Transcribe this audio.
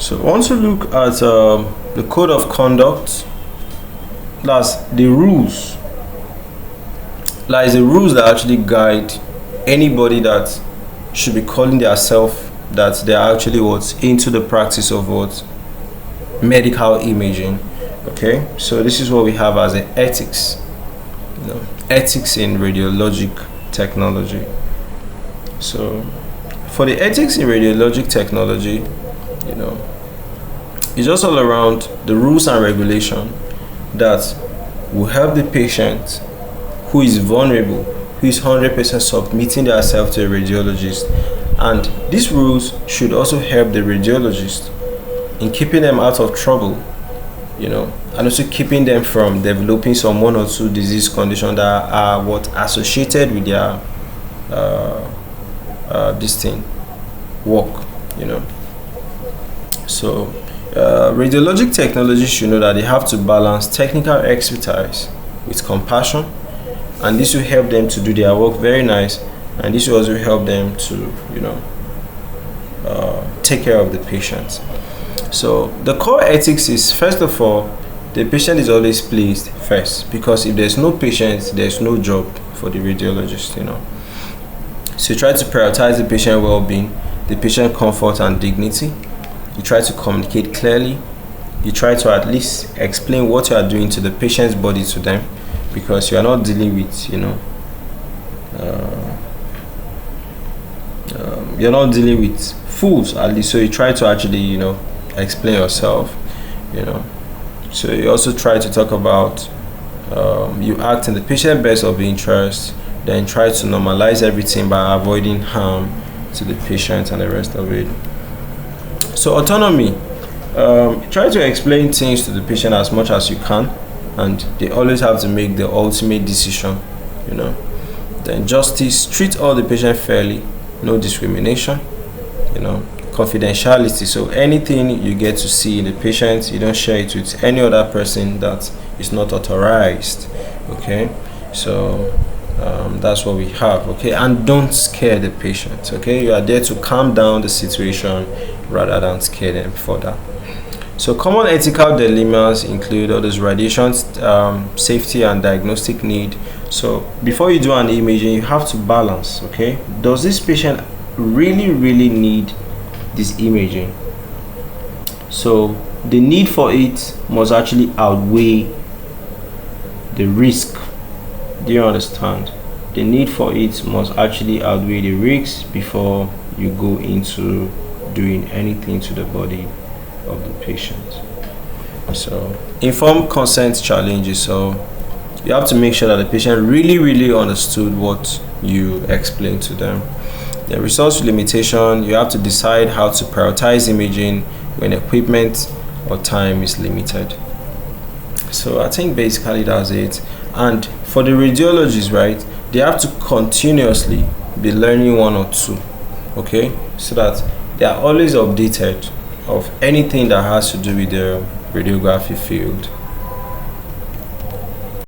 So once you look at the code of conduct, that's the rules. Like the rules that actually guide anybody that should be calling themselves that they are actually into the practice of medical imaging. Okay, so this is what we have as the ethics. Ethics in radiologic technology. So for the ethics in radiologic technology, it's just all around the rules and regulation that will help the patient who is vulnerable, who is 100% submitting themselves to a radiologist. And these rules should also help the radiologist in keeping them out of trouble, and also keeping them from developing some one or two disease conditions that are associated with their work. So radiologic technology should know that they have to balance technical expertise with compassion, and this will help them to do their work very nice, and this will also help them to take care of the patient. So the core ethics is, first of all, the patient is always placed first, because if there's no patient, there's no job for the radiologist. So you try to prioritize the patient well-being, the patient comfort and dignity. You try to communicate clearly. You try to at least explain what you are doing to the patient's body to them, because you are not dealing with you're not dealing with fools, at least. So you try to actually explain yourself. So you also try to talk about you act in the patient's best of interest, then try to normalize everything by avoiding harm to the patient and the rest of it. So autonomy, try to explain things to the patient as much as you can, and they always have to make the ultimate decision. Then justice, treat all the patients fairly, no discrimination. Confidentiality, so anything you get to see in the patient, you don't share it with any other person that is not authorized. Okay, so that's what we have. Okay, and don't scare the patient. Okay, you are there to calm down the situation rather than scare them further. So common ethical dilemmas include all those radiation safety and diagnostic need. So before you do an imaging, you have to balance. Okay, does this patient really need this imaging? So the need for it must actually outweigh the risk. Do you understand? The need for it must actually outweigh the risks before you go into doing anything to the body of the patient. So informed consent challenges. So you have to make sure that the patient really understood what you explained to them. The resource limitation, you have to decide how to prioritize imaging when equipment or time is limited. So I think basically that's it. And for the radiologists, right, they have to continuously be learning one or two, okay, so that they are always updated of anything that has to do with the radiography field.